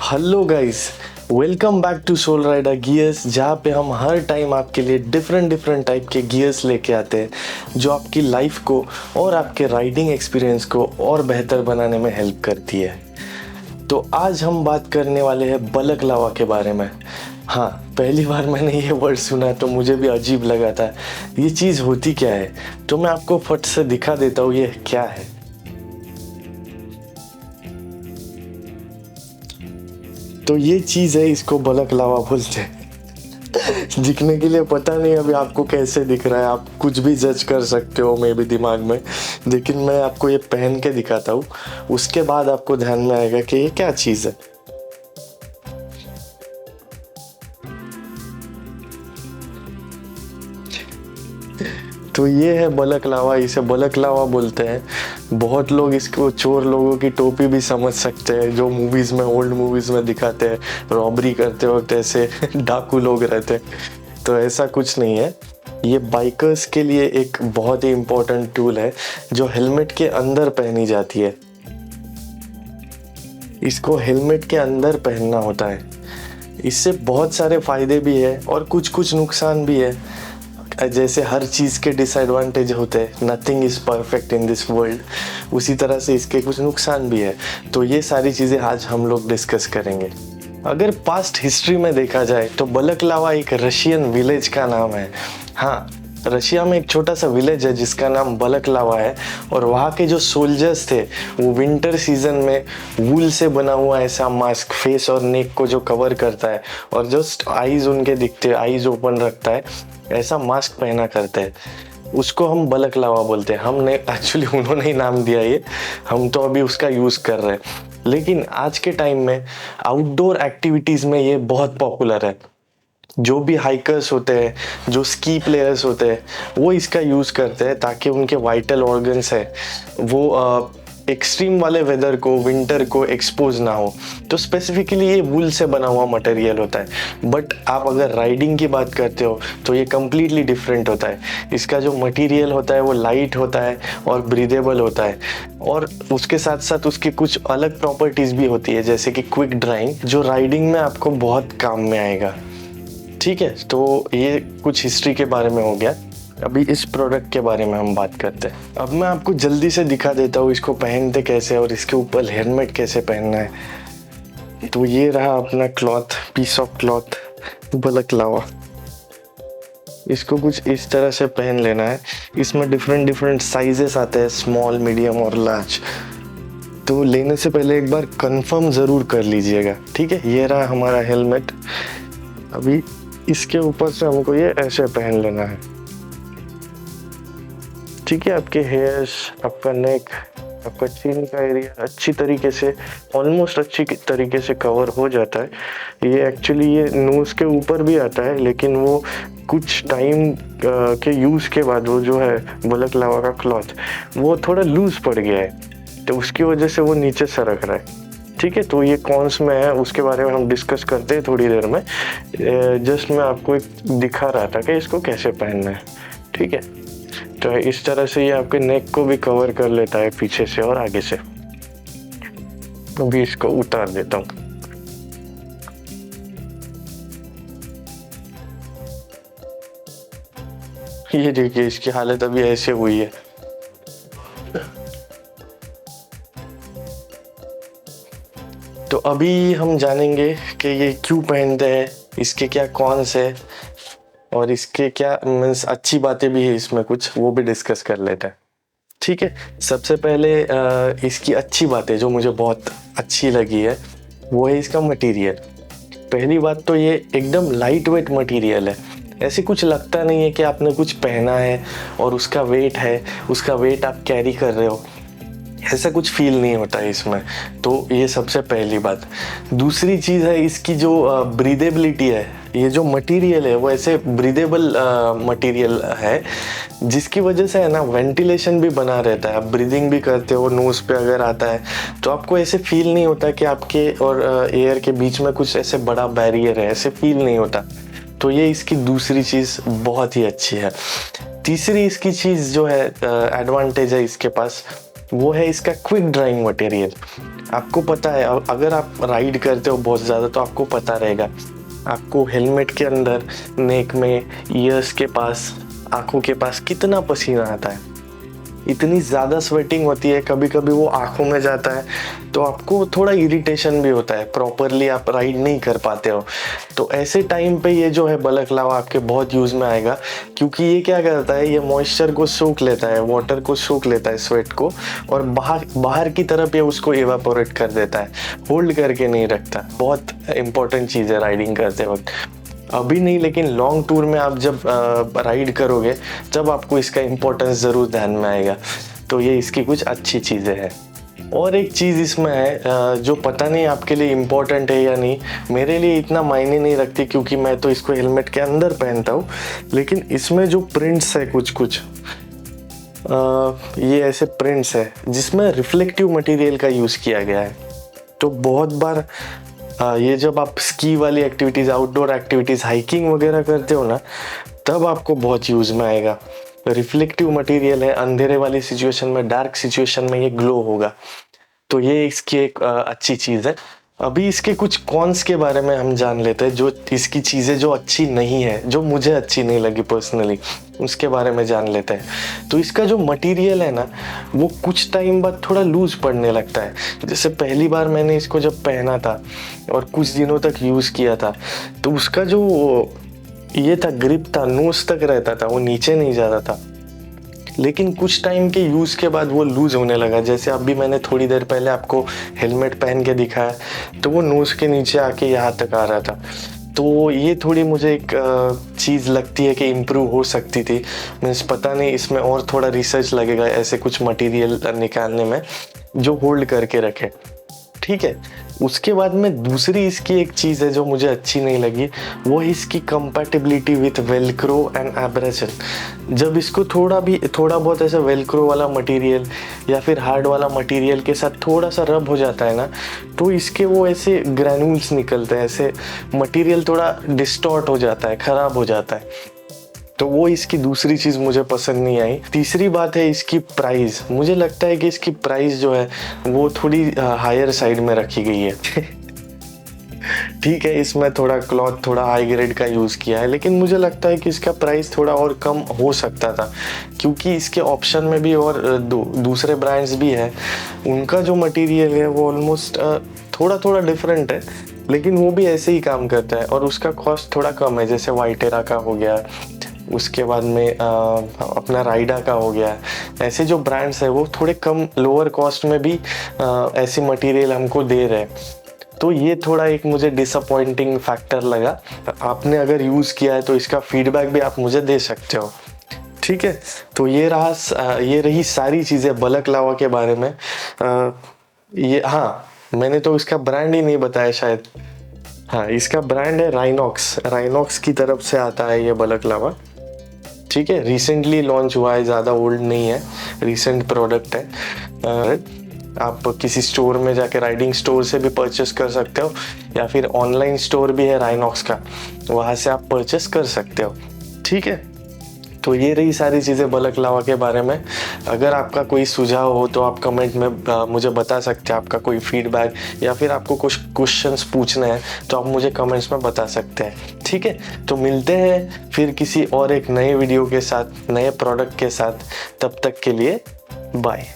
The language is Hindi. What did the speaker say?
Hello guys, welcome back to Soul Rider Gears, जहाँ पे हम हर टाइम आपके लिए डिफरेंट टाइप के गियर्स लेके आते हैं जो आपकी लाइफ को और आपके राइडिंग एक्सपीरियंस को और बेहतर बनाने में हेल्प करती है। तो आज हम बात करने वाले हैं बलकलावा के बारे में। हाँ, पहली बार मैंने ये वर्ड सुना तो मुझे भी अजीब लगा था, ये चीज़ होती क्या है। तो मैं आपको फट से दिखा देता हूँ ये क्या है। तो ये चीज़ है, इसको बलकलावा बोलते हैं। दिखने के लिए पता नहीं अभी आपको कैसे दिख रहा है, आप कुछ भी जज कर सकते हो मे भी दिमाग में, लेकिन मैं आपको ये पहन के दिखाता हूँ, उसके बाद आपको ध्यान में आएगा कि ये क्या चीज़ है। तो ये है बलकलावा, इसे बलकलावा बोलते हैं। बहुत लोग इसको चोर लोगों की टोपी भी समझ सकते हैं, जो मूवीज़ में, ओल्ड मूवीज़ में दिखाते हैं, रॉबरी करते वक्त ऐसे डाकू लोग रहते हैं। तो ऐसा कुछ नहीं है, ये बाइकर्स के लिए एक बहुत ही इम्पोर्टेंट टूल है जो हेलमेट के अंदर पहनी जाती है। इसको हेलमेट के अंदर पहनना होता है। इससे बहुत सारे फ़ायदे भी है और कुछ नुकसान भी है। जैसे हर चीज़ के डिसएडवांटेज होते हैं, nothing is perfect in this world, उसी तरह से इसके कुछ नुकसान भी है। तो ये सारी चीज़ें आज हम लोग डिस्कस करेंगे। अगर पास्ट हिस्ट्री में देखा जाए तो बलकलावा एक रशियन विलेज का नाम है। हाँ, रशिया में एक छोटा सा विलेज है जिसका नाम बलकलावा है, और वहाँ के जो सोल्जर्स थे वो विंटर सीजन में वूल से बना हुआ ऐसा मास्क फेस और नेक को जो कवर करता है और जस्ट आईज उनके दिखते हैं, आईज ओपन रखता है, ऐसा मास्क पहना करते हैं, उसको हम बलकलावा बोलते हैं। हमने एक्चुअली, उन्होंने ही नाम दिया ये, हम तो अभी उसका यूज़ कर रहे हैं। लेकिन आज के टाइम में आउटडोर एक्टिविटीज़ में ये बहुत पॉपुलर है। जो भी हाइकर्स होते हैं, जो स्की प्लेयर्स होते हैं, वो इसका यूज़ करते हैं ताकि उनके वाइटल ऑर्गन्स है वो एक्सट्रीम वाले वेदर को, विंटर को एक्सपोज ना हो। तो स्पेसिफिकली ये वूल से बना हुआ मटेरियल होता है। बट आप अगर राइडिंग की बात करते हो तो ये कम्प्लीटली डिफरेंट होता है। इसका जो मटेरियल होता है वो लाइट होता है और ब्रीदेबल होता है, और उसके साथ साथ उसकी कुछ अलग प्रॉपर्टीज़ भी होती है, जैसे कि क्विक ड्राइंग, जो राइडिंग में आपको बहुत काम में आएगा। ठीक है, तो ये कुछ हिस्ट्री के बारे में हो गया। अभी इस प्रोडक्ट के बारे में हम बात करते हैं। अब मैं आपको जल्दी से दिखा देता हूँ इसको पहनते कैसे और इसके ऊपर हेलमेट कैसे पहनना है। तो ये रहा अपना cloth, piece of cloth, balaclava. इसको कुछ इस तरह से पहन लेना है। इसमें डिफरेंट साइजेस आते हैं, स्मॉल, मीडियम और लार्ज। तो लेने से पहले एक बार कंफर्म ज़रूर कर लीजिएगा। ठीक है, ये रहा हमारा हेलमेट। अभी इसके ऊपर से हमको ये ऐसे पहन लेना है। ठीक है, आपके हेयर्स, आपका नेक, आपका चिन का एरिया अच्छी तरीके से, ऑलमोस्ट अच्छी तरीके से कवर हो जाता है। ये एक्चुअली ये नोज़ के ऊपर भी आता है, लेकिन वो कुछ टाइम के यूज़ के बाद वो जो है बलकलावा का क्लॉथ वो थोड़ा लूज़ पड़ गया है, तो उसकी वजह से वो नीचे सरक रहा है। ठीक है, तो ये कौन्स में है उसके बारे में हम डिस्कस करते हैं थोड़ी देर में। जस्ट मैं आपको एक दिखा रहा था कि इसको कैसे पहनना है। ठीक है, तो इस तरह से ये आपके नेक को भी कवर कर लेता है पीछे से और आगे से। अभी इसको उतार देता हूँ। ये देखिए, इसकी हालत अभी ऐसे हुई है। तो अभी हम जानेंगे कि ये क्यों पहनते हैं, इसके क्या कॉन्स है और इसके क्या मीन्स अच्छी बातें भी है इसमें कुछ, वो भी डिस्कस कर लेते हैं। ठीक है, सबसे पहले इसकी अच्छी बातें जो मुझे बहुत अच्छी लगी है वो है इसका मटेरियल। पहली बात तो ये एकदम लाइट वेट मटेरियल है। ऐसे कुछ लगता नहीं है कि आपने कुछ पहना है और उसका वेट है, उसका वेट आप कैरी कर रहे हो, ऐसा कुछ फील नहीं होता है इसमें। तो ये सबसे पहली बात। दूसरी चीज़ है इसकी जो ब्रीदेबिलिटी है। ये जो मटेरियल है वो ऐसे ब्रीदेबल मटेरियल है, जिसकी वजह से है ना वेंटिलेशन भी बना रहता है। आप ब्रीदिंग भी करते हो, नोज़ पे अगर आता है तो आपको ऐसे फील नहीं होता कि आपके और एयर के बीच में कुछ ऐसे बड़ा बैरियर है, ऐसे फील नहीं होता। तो ये इसकी दूसरी चीज़ बहुत ही अच्छी है। तीसरी इसकी चीज़ जो है एडवांटेज है इसके पास, वो है इसका क्विक ड्राइंग मटेरियल। आपको पता है, अगर आप राइड करते हो बहुत ज़्यादा तो आपको पता रहेगा, आपको हेलमेट के अंदर, नेक में, ईयर्स के पास, आँखों के पास कितना पसीना आता है, इतनी ज़्यादा स्वेटिंग होती है, कभी कभी वो आँखों में जाता है, तो आपको थोड़ा इरिटेशन भी होता है, प्रॉपरली आप राइड नहीं कर पाते हो। तो ऐसे टाइम पे ये जो है बलकलावा आपके बहुत यूज़ में आएगा, क्योंकि ये क्या करता है, ये मॉइस्चर को सोख लेता है, वाटर को सोख लेता है, स्वेट को, और बाहर की तरफ ये उसको इवेपोरेट कर देता है, होल्ड करके नहीं रखता। बहुत इंपॉर्टेंट चीज़ है राइडिंग करते वक्त। अभी नहीं, लेकिन लॉन्ग टूर में आप जब राइड करोगे तब आपको इसका इम्पोर्टेंस ज़रूर ध्यान में आएगा। तो ये इसकी कुछ अच्छी चीज़ें हैं। और एक चीज़ इसमें है जो पता नहीं आपके लिए इम्पोर्टेंट है या नहीं, मेरे लिए इतना मायने नहीं रखती क्योंकि मैं तो इसको हेलमेट के अंदर पहनता हूँ, लेकिन इसमें जो प्रिंट्स है कुछ ये ऐसे प्रिंट्स है जिसमें रिफ्लेक्टिव मटेरियल का यूज़ किया गया है। तो बहुत बार ये जब आप स्की वाली एक्टिविटीज़, आउटडोर एक्टिविटीज़, हाइकिंग वगैरह करते हो ना, तब आपको बहुत यूज़ में आएगा। रिफ्लेक्टिव मटेरियल है, अंधेरे वाली सिचुएशन में, डार्क सिचुएशन में ये ग्लो होगा। तो ये इसकी एक अच्छी चीज़ है। अभी इसके कुछ कॉन्स के बारे में हम जान लेते हैं, जो इसकी चीज़ें जो अच्छी नहीं है, जो मुझे अच्छी नहीं लगी पर्सनली, उसके बारे में जान लेते हैं। तो इसका जो मटेरियल है ना, वो कुछ टाइम बाद थोड़ा लूज पड़ने लगता है। जैसे पहली बार मैंने इसको जब पहना था और कुछ दिनों तक यूज़ किया था, तो उसका जो ये था, ग्रिप था, नोज तक रहता था, वो नीचे नहीं जाता था। लेकिन कुछ टाइम के यूज़ के बाद वो लूज़ होने लगा। जैसे अभी मैंने थोड़ी देर पहले आपको हेलमेट पहन के दिखाया, तो वो नोज़ के नीचे आके यहाँ तक आ रहा था। तो ये थोड़ी मुझे एक चीज़ लगती है कि इम्प्रूव हो सकती थी। मीन्स पता नहीं, इसमें और थोड़ा रिसर्च लगेगा ऐसे कुछ मटेरियल निकालने में जो होल्ड करके रखे। ठीक है। उसके बाद में दूसरी इसकी एक चीज़ है जो मुझे अच्छी नहीं लगी, वो है इसकी compatibility with Velcro and abrasion. जब इसको थोड़ा बहुत ऐसा वेलक्रो वाला मटेरियल या फिर हार्ड वाला मटेरियल के साथ थोड़ा सा रब हो जाता है ना, तो इसके वो ऐसे ग्रैन्यूल्स निकलते हैं, ऐसे मटेरियल थोड़ा डिस्टॉर्ट हो जाता है, ख़राब हो जाता है। तो वो इसकी दूसरी चीज़ मुझे पसंद नहीं आई। तीसरी बात है इसकी प्राइस। मुझे लगता है कि इसकी प्राइस जो है वो थोड़ी हायर साइड में रखी गई है। ठीक है, इसमें थोड़ा क्लॉथ थोड़ा हाई ग्रेड का यूज़ किया है, लेकिन मुझे लगता है कि इसका प्राइस थोड़ा और कम हो सकता था, क्योंकि इसके ऑप्शन में भी और दूसरे ब्रांड्स भी है, उनका जो मटेरियल है वो ऑलमोस्ट थोड़ा डिफरेंट है, लेकिन वो भी ऐसे ही काम करता है और उसका कॉस्ट थोड़ा कम है। जैसे वाइटेरा का हो गया, उसके बाद में अपना राइडा का हो गया। ऐसे जो ब्रांड्स है वो थोड़े कम लोअर कॉस्ट में भी ऐसी मटेरियल हमको दे रहे हैं। तो ये थोड़ा एक मुझे डिसअपॉइंटिंग फैक्टर लगा। आपने अगर यूज़ किया है तो इसका फीडबैक भी आप मुझे दे सकते हो। ठीक है, तो ये रही सारी चीज़ें बलकलावा के बारे में। ये मैंने तो इसका ब्रांड ही नहीं बताया शायद। इसका ब्रांड है राइनॉक्स की तरफ से आता है ये बलकलावा। ठीक है, रिसेंटली लॉन्च हुआ है, ज़्यादा ओल्ड नहीं है, रिसेंट प्रोडक्ट है। आप किसी स्टोर में जाके, राइडिंग स्टोर से भी परचेस कर सकते हो, या फिर ऑनलाइन स्टोर भी है राइनॉक्स का, वहाँ से आप परचेस कर सकते हो। ठीक है, तो ये रही सारी चीज़ें बलकलावा के बारे में। अगर आपका कोई सुझाव हो तो आप कमेंट में मुझे बता सकते हैं, आपका कोई फीडबैक या फिर आपको कुछ क्वेश्चंस पूछने हैं तो आप मुझे कमेंट्स में बता सकते हैं। ठीक है, तो मिलते हैं फिर किसी और एक नए वीडियो के साथ, नए प्रोडक्ट के साथ। तब तक के लिए बाय।